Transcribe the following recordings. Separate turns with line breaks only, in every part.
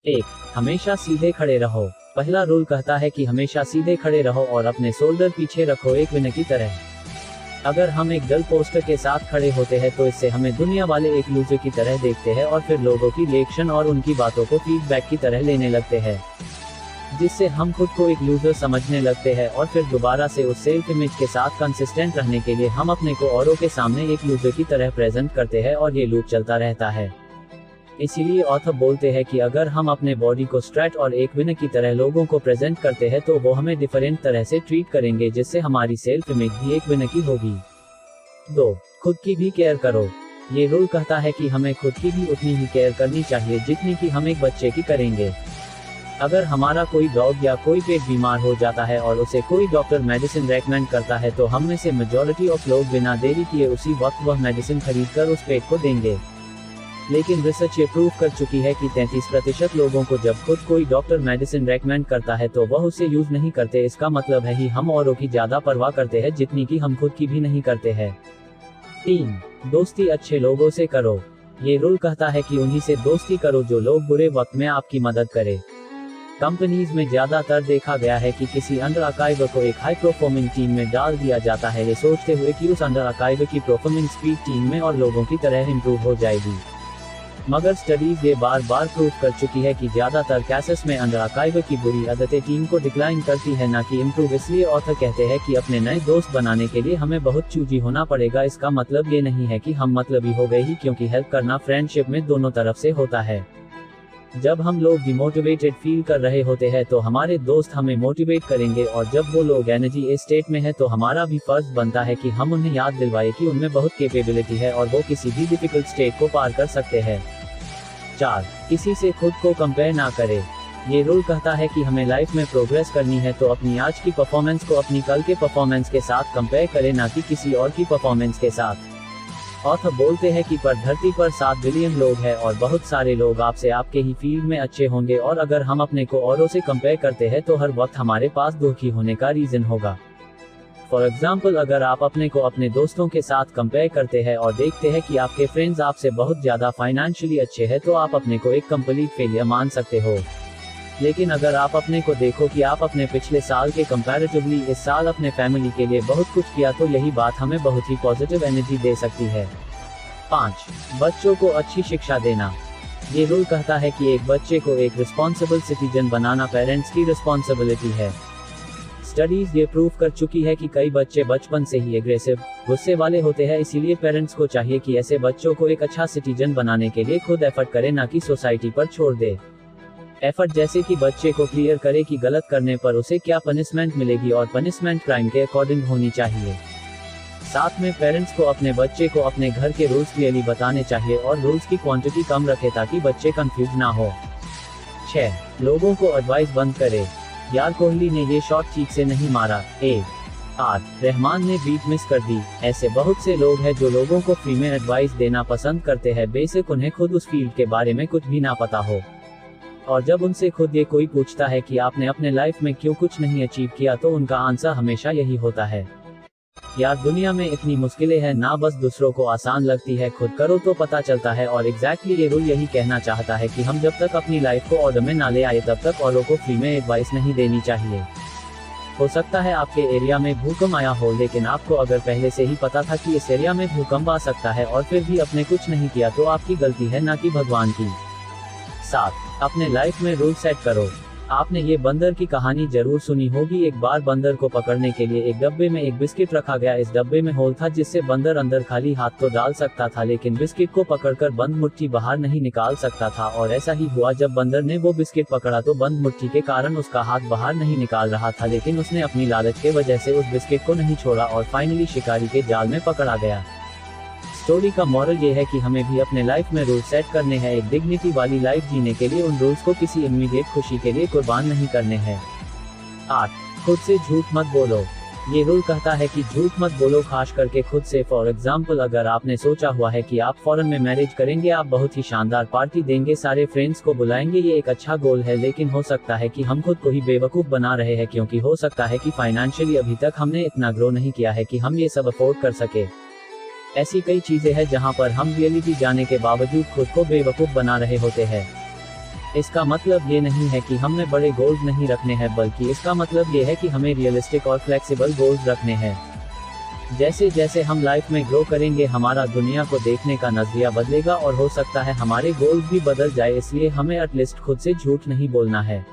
एक, हमेशा सीधे खड़े रहो। पहला रूल कहता है कि हमेशा सीधे खड़े रहो और अपने शोल्डर पीछे रखो, एक विनय की तरह। अगर हम एक डल पोस्टर के साथ खड़े होते हैं तो इससे हमें दुनिया वाले एक लूजर की तरह देखते हैं और फिर लोगों की रिएक्शन और उनकी बातों को फीडबैक की तरह लेने लगते हैं, जिससे हम खुद को एक लूजर समझने लगते हैं और फिर दोबारा से उस सेल्फ इमेज के साथ कंसिस्टेंट रहने के लिए हम अपने को औरों के सामने एक लूजर की तरह प्रेजेंट करते हैं और ये लूप चलता रहता है। इसीलिए ऑथर बोलते हैं कि अगर हम अपने बॉडी को स्ट्रेट और एक विनर की तरह लोगों को प्रेजेंट करते हैं तो वो हमें डिफरेंट तरह से ट्रीट करेंगे, जिससे हमारी सेल्फ इमेज भी एक विनर की होगी। 2, खुद की भी केयर करो। ये रूल कहता है कि हमें खुद की भी उतनी ही केयर करनी चाहिए जितनी कि हम एक बच्चे की करेंगे। अगर हमारा कोई डॉग या कोई पेट बीमार हो जाता है और उसे कोई डॉक्टर मेडिसिन रेकमेंड करता है तो हम में से मेजॉरिटी ऑफ लोग बिना देरी किए उसी वक्त वह मेडिसिन खरीदकर उस पेट को देंगे। लेकिन रिसर्च ये प्रूव कर चुकी है कि 33% लोगों को जब खुद कोई डॉक्टर मेडिसिन रेकमेंड करता है तो वह उसे यूज नहीं करते। इसका मतलब है कि हम औरों की ज्यादा परवाह करते हैं जितनी कि हम खुद की भी नहीं करते हैं। 3, दोस्ती अच्छे लोगों से करो। ये रूल कहता है कि उन्हीं से दोस्ती करो जो लोग बुरे वक्त में आपकी मदद करे। कंपनीज में ज्यादातर देखा गया है कि किसी अंडर अकाइवर को एक हाई परफॉर्मिंग टीम में डाल दिया जाता है, ये सोचते हुए कि उस अंडर अकाइवर की परफॉर्मिंग स्पीड टीम में और लोगों की तरह इंप्रूव हो जाएगी। मगर स्टडीज ये बार बार प्रूव कर चुकी है कि ज्यादातर केसेस में अंडर अकाइवर की बुरी आदतें टीम को डिक्लाइन करती है, ना कि इंप्रूव। इसलिए ऑथर कहते हैं कि अपने नए दोस्त बनाने के लिए हमें बहुत चूजी होना पड़ेगा। इसका मतलब ये नहीं है कि हम मतलबी हो गए ही, क्योंकि हेल्प करना फ्रेंडशिप में दोनों तरफ से होता है। जब हम लोग डिमोटिवेटेड फील कर रहे होते हैं तो हमारे दोस्त हमें मोटिवेट करेंगे, और जब वो लोग एनर्जी स्टेट में है तो हमारा भी फर्ज बनता है कि हम उन्हें याद दिलवाए कि उनमें बहुत कैपेबिलिटी है और वो किसी भी डिफिकल्ट स्टेट को पार कर सकते हैं। 4, किसी से खुद को कंपेयर ना करें। ये रूल कहता है कि हमें लाइफ में प्रोग्रेस करनी है तो अपनी आज की परफॉर्मेंस को अपनी कल के परफॉर्मेंस के साथ कंपेयर करें, ना कि किसी और की परफॉर्मेंस के साथ। ऑथर बोलते हैं कि पर धरती पर 7 बिलियन लोग हैं और बहुत सारे लोग आपसे आपके ही फील्ड में अच्छे होंगे, और अगर हम अपने को औरों से कंपेयर करते हैं तो हर वक्त हमारे पास दुखी होने का रीजन होगा। फॉर एग्जाम्पल, अगर आप अपने को अपने दोस्तों के साथ कंपेयर करते हैं और देखते हैं कि आपके फ्रेंड्स आपसे बहुत ज्यादा फाइनेंशियली अच्छे हैं तो आप अपने को एक कंप्लीट फेलियर मान सकते हो। लेकिन अगर आप अपने को देखो कि आप अपने पिछले साल के कंपैरेटिवली इस साल अपने फैमिली के लिए बहुत कुछ किया तो यही बात हमें बहुत ही पॉजिटिव एनर्जी दे सकती है। 5, बच्चों को अच्छी शिक्षा देना। ये रूल कहता है कि एक बच्चे को एक रिस्पॉन्सिबल सिटीजन बनाना पेरेंट्स की रिस्पॉन्सिबिलिटी है। स्टडीज ये प्रूव कर चुकी है कि कई बच्चे बचपन से ही एग्रेसिव, गुस्से वाले होते हैं, इसीलिए पेरेंट्स को चाहिए कि ऐसे बच्चों को एक अच्छा सिटीजन बनाने के लिए खुद एफर्ट करें, ना कि सोसाइटी पर छोड़ दे। एफर्ट जैसे कि बच्चे को क्लियर करे कि गलत करने पर उसे क्या पनिशमेंट मिलेगी और पनिशमेंट क्राइम के अकॉर्डिंग होनी चाहिए। साथ में पेरेंट्स को अपने बच्चे को अपने घर के रूल्स क्लियरली बताने चाहिए और रूल्स की क्वांटिटी कम रखे ताकि बच्चे कंफ्यूज ना हो। 6, लोगों को एडवाइस बंद करे। यार कोहली ने ये शॉट ठीक से नहीं मारा। 8, रहमान ने बीट मिस कर दी। ऐसे बहुत से लोग हैं जो लोगों को फ्री में एडवाइस देना पसंद करते हैं, बेशक उन्हें खुद उस फील्ड के बारे में कुछ भी ना पता हो। और जब उनसे खुद ये कोई पूछता है कि आपने अपने लाइफ में क्यों कुछ नहीं अचीव किया तो उनका आंसर हमेशा यही होता है, यार दुनिया में इतनी मुश्किलें हैं ना, बस दूसरों को आसान लगती है, खुद करो तो पता चलता है। और एग्जैक्टली ये रूल यही कहना चाहता है कि हम जब तक अपनी लाइफ को ऑर्डर में ना ले आए तब तक औरों को फ्री में एडवाइस नहीं देनी चाहिए। हो सकता है आपके एरिया में भूकंप आया हो, लेकिन आपको अगर पहले से ही पता था कि इस एरिया में भूकंप आ सकता है और फिर भी आपने कुछ नहीं किया तो आपकी गलती है, ना कि भगवान की। 7, अपने लाइफ में रूल सेट करो। आपने ये बंदर की कहानी जरूर सुनी होगी। एक बार बंदर को पकड़ने के लिए एक डब्बे में एक बिस्किट रखा गया। इस डब्बे में होल था जिससे बंदर अंदर खाली हाथ तो डाल सकता था, लेकिन बिस्किट को पकड़कर बंद मुट्ठी बाहर नहीं निकाल सकता था। और ऐसा ही हुआ, जब बंदर ने वो बिस्किट पकड़ा तो बंद मुट्ठी के कारण उसका हाथ बाहर नहीं निकाल रहा था, लेकिन उसने अपनी लालच के वजह से उस बिस्किट को नहीं छोड़ा और फाइनली शिकारी के जाल में पकड़ा गया। स्टोरी का मॉरल ये है कि हमें भी अपने लाइफ में रूल सेट करने हैं, एक डिग्निटी वाली लाइफ जीने के लिए। उन रूल्स को किसी इमीडिएट खुशी के लिए कुर्बान नहीं करने हैं। 8, खुद से झूठ मत बोलो। ये रूल कहता है कि झूठ मत बोलो, खास करके खुद से। फॉर एग्जाम्पल, अगर आपने सोचा हुआ है कि आप फॉरेन में मैरिज करेंगे, आप बहुत ही शानदार पार्टी देंगे, सारे फ्रेंड्स को बुलाएंगे, ये एक अच्छा गोल है, लेकिन हो सकता है कि हम खुद को ही बेवकूफ बना रहे हैं, क्योंकि हो सकता है कि फाइनेंशियली अभी तक हमने इतना ग्रो नहीं किया है कि हम ये सब अफोर्ड कर सके। ऐसी कई चीजें हैं जहां पर हम रियलिटी जाने के बावजूद खुद को बेवकूफ बना रहे होते हैं। इसका मतलब ये नहीं है कि हमें बड़े गोल्स नहीं रखने हैं, बल्कि इसका मतलब ये है कि हमें रियलिस्टिक और फ्लेक्सिबल गोल्स रखने हैं। जैसे जैसे हम लाइफ में ग्रो करेंगे, हमारा दुनिया को देखने का नजरिया बदलेगा और हो सकता है हमारे गोल्स भी बदल जाए, इसलिए हमें एटलीस्ट खुद से झूठ नहीं बोलना है।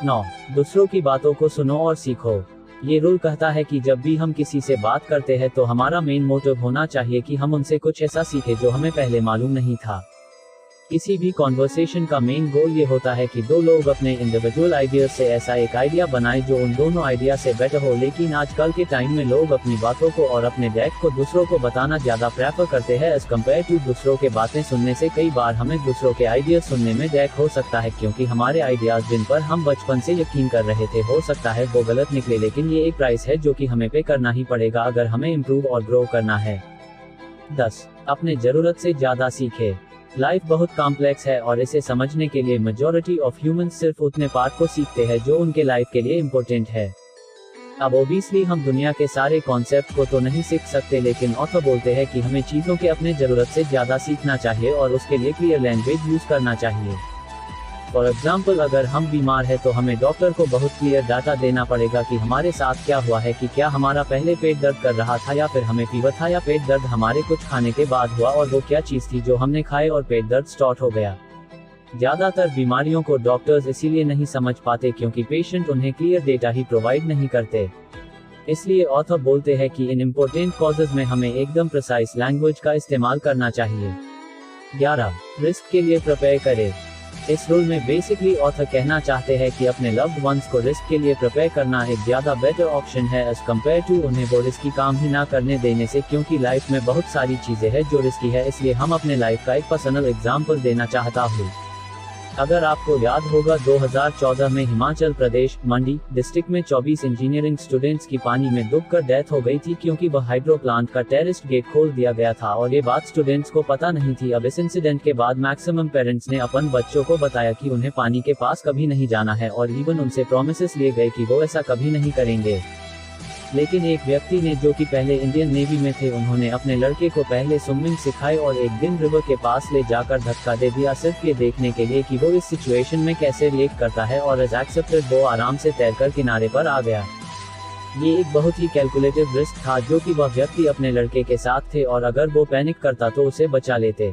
9. दूसरों की बातों को सुनो और सीखो। ये रूल कहता है कि जब भी हम किसी से बात करते हैं तो हमारा मेन मोटिव होना चाहिए कि हम उनसे कुछ ऐसा सीखें जो हमें पहले मालूम नहीं था। किसी भी कॉन्वर्सेशन का मेन गोल ये होता है कि दो लोग अपने इंडिविजुअल आइडियाज से ऐसा एक आइडिया बनाएं जो उन दोनों आइडिया से बेटर हो। लेकिन आजकल के टाइम में लोग अपनी बातों को और अपने डेक को दूसरों को बताना ज्यादा प्रेफर करते हैं एज कम्पेयर टू दूसरों के बातें सुनने से। कई बार हमें दूसरों के आइडियाज सुनने में डेक हो सकता है, क्योंकि हमारे आइडियाज जिन पर हम बचपन से यकीन कर रहे थे हो सकता है वो गलत निकले, लेकिन ये एक प्राइस है जो कि हमें पे करना ही पड़ेगा अगर हमें इम्प्रूव और ग्रो करना है। 10. अपने जरूरत से ज्यादा सीखे। लाइफ बहुत कॉम्प्लेक्स है और इसे समझने के लिए मेजॉरिटी ऑफ ह्यूमंस सिर्फ उतने पार्ट को सीखते हैं जो उनके लाइफ के लिए इम्पोर्टेंट है। अब ओबियसली हम दुनिया के सारे कॉन्सेप्ट को तो नहीं सीख सकते, लेकिन ऑथर बोलते हैं कि हमें चीज़ों के अपने ज़रूरत से ज़्यादा सीखना चाहिए और उसके लिए क्लियर लैंग्वेज यूज़ करना चाहिए। फॉर एग्जाम्पल, अगर हम बीमार है तो हमें डॉक्टर को बहुत क्लियर डाटा देना पड़ेगा कि हमारे साथ क्या हुआ है, कि क्या हमारा पहले पेट दर्द कर रहा था या फिर हमें फीवर था, या पेट दर्द हमारे कुछ खाने के बाद हुआ और वो क्या चीज़ थी जो हमने खाए और पेट दर्द स्टार्ट हो गया। ज़्यादातर बीमारियों को डॉक्टर्स इसीलिए नहीं समझ पाते क्योंकि पेशेंट उन्हें क्लियर डेटा ही प्रोवाइड नहीं करते। इसलिए ऑथर बोलते हैं कि इन इम्पोर्टेंट कॉजेज में हमें एकदम प्रिसाइज लैंग्वेज का इस्तेमाल करना चाहिए। 11. रिस्क के लिए प्रिपेयर करें। इस रूल में बेसिकली ऑथर कहना चाहते हैं कि अपने लव्ड वंस को रिस्क के लिए प्रिपेयर करना एक ज़्यादा बेटर ऑप्शन है एज कम्पेयर टू उन्हें वो रिस्की काम ही ना करने देने से, क्योंकि लाइफ में बहुत सारी चीज़ें हैं जो रिस्की है। इसलिए हम अपने लाइफ का एक पर्सनल एग्जाम्पल देना चाहता हूँ। अगर आपको याद होगा, 2014 में हिमाचल प्रदेश मंडी डिस्ट्रिक्ट में 24 इंजीनियरिंग स्टूडेंट्स की पानी में डूबकर डेथ हो गई थी क्योंकि वह हाइड्रो प्लांट का टेरेस्ट गेट खोल दिया गया था और ये बात स्टूडेंट्स को पता नहीं थी। अब इस इंसिडेंट के बाद मैक्सिमम पेरेंट्स ने अपन बच्चों को बताया कि उन्हें पानी के पास कभी नहीं जाना है और इवन उनसे प्रोमिसेस लिए गए कि वो ऐसा कभी नहीं करेंगे। लेकिन एक व्यक्ति ने, जो कि पहले इंडियन नेवी में थे, उन्होंने अपने लड़के को पहले स्विमिंग सिखाई और एक दिन रिवर के पास ले जाकर धक्का दे दिया सिर्फ ये देखने के लिए कि वो इस सिचुएशन में कैसे रिएक्ट करता है, और एज एक्सेप्टेड वो आराम से तैरकर किनारे पर आ गया। ये एक बहुत ही कैलकुलेटिव रिस्क था जो कि वह व्यक्ति अपने लड़के के साथ थे और अगर वो पैनिक करता तो उसे बचा लेते।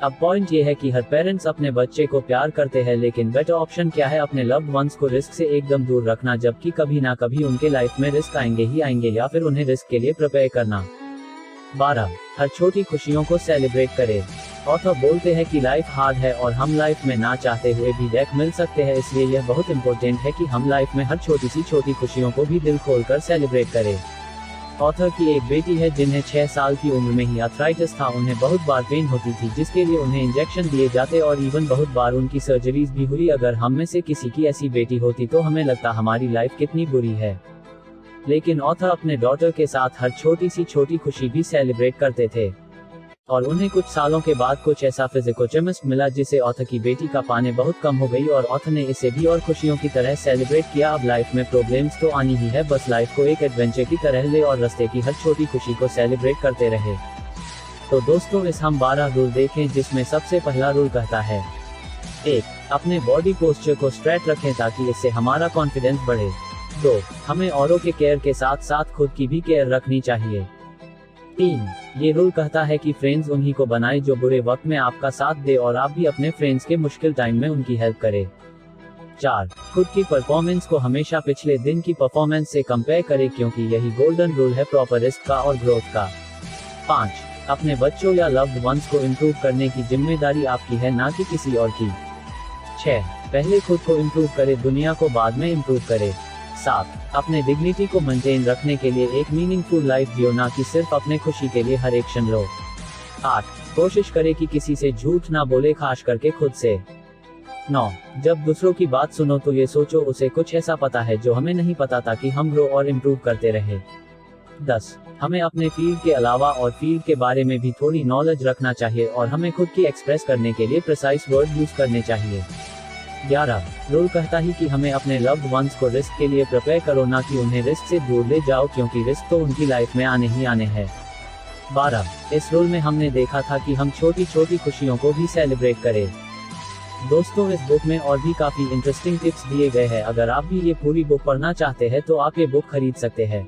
अब पॉइंट ये है कि हर पेरेंट्स अपने बच्चे को प्यार करते हैं, लेकिन बेटर ऑप्शन क्या है? अपने लव्ड वंस को रिस्क से एकदम दूर रखना, जबकि कभी ना कभी उनके लाइफ में रिस्क आएंगे ही आएंगे, या फिर उन्हें रिस्क के लिए प्रिपेयर करना। 12. हर छोटी खुशियों को सेलिब्रेट करें। ऑथर बोलते हैं कि लाइफ हार्ड है और हम लाइफ में ना चाहते हुए भी डेक मिल सकते हैं, इसलिए यह बहुत इंपॉर्टेंट है कि हम लाइफ में हर छोटी खुशियों को भी दिल खोलकर सेलिब्रेट करें। ऑथर की एक बेटी है जिन्हें 6 साल की उम्र में ही आर्थराइटिस था। उन्हें बहुत बार पेन होती थी जिसके लिए उन्हें इंजेक्शन दिए जाते और इवन बहुत बार उनकी सर्जरीज भी हुई। अगर हम में से किसी की ऐसी बेटी होती तो हमें लगता हमारी लाइफ कितनी बुरी है, लेकिन ऑथर अपने डॉटर के साथ हर छोटी खुशी भी सेलिब्रेट करते थे। और उन्हें कुछ सालों के बाद कुछ ऐसा फिजिकोकेमिस्ट मिला जिसे ऑथर की बेटी का पाने बहुत कम हो गई और ऑथर ने इसे भी और खुशियों की तरह सेलिब्रेट किया। अब लाइफ में प्रॉब्लम्स तो आनी ही है, बस लाइफ को एक एडवेंचर की तरह ले और रास्ते की हर छोटी खुशी को सेलिब्रेट करते रहे। तो दोस्तों, इस हम 12 रूल देखें, जिसमें सबसे पहला रूल कहता है 1. अपने बॉडी पोस्चर को स्ट्रेट रखें ताकि इससे हमारा कॉन्फिडेंस बढ़े। 2. हमें औरों के केयर के साथ साथ खुद की भी केयर रखनी चाहिए। 3. ये रूल कहता है कि फ्रेंड्स उन्हीं को बनाए जो बुरे वक्त में आपका साथ दे और आप भी अपने फ्रेंड्स के मुश्किल टाइम में उनकी हेल्प करें। 4. खुद की परफॉर्मेंस को हमेशा पिछले दिन की परफॉर्मेंस से कंपेयर करें, क्योंकि यही गोल्डन रूल है प्रॉपर रिस्क का और ग्रोथ का। 5. अपने बच्चों या लव्ड वंस को इम्प्रूव करने की जिम्मेदारी आपकी है, ना कि किसी और की। 6. पहले खुद को इम्प्रूव करें, दुनिया को बाद में इम्प्रूव करें। 7. अपने डिग्निटी को मेंटेन रखने के लिए एक मीनिंगफुल लाइफ जियो, ना कि सिर्फ अपने खुशी के लिए हर एक्शन लो। 8. कोशिश करें कि किसी से झूठ ना बोले, खास करके खुद से। 9. जब दूसरों की बात सुनो तो ये सोचो उसे कुछ ऐसा पता है जो हमें नहीं पता, ताकि हम ग्रो और इम्प्रूव करते रहे। 10. हमें अपने फील्ड के अलावा और फील्ड के बारे में भी थोड़ी नॉलेज रखना चाहिए और हमें खुद की एक्सप्रेस करने के लिए प्रिसाइज वर्ड यूज करने चाहिए। 11. रूल कहता ही कि हमें अपने लव्ड वंस को रिस्क के लिए प्रिपेयर करो, ना कि उन्हें रिस्क से दूर ले जाओ, क्योंकि रिस्क तो उनकी लाइफ में आने ही आने हैं। 12. इस रूल में हमने देखा था कि हम छोटी खुशियों को भी सेलिब्रेट करें। दोस्तों, इस बुक में और भी काफी इंटरेस्टिंग टिप्स दिए गए हैं। अगर आप भी ये पूरी बुक पढ़ना चाहते हैं तो आप ये बुक खरीद सकते हैं।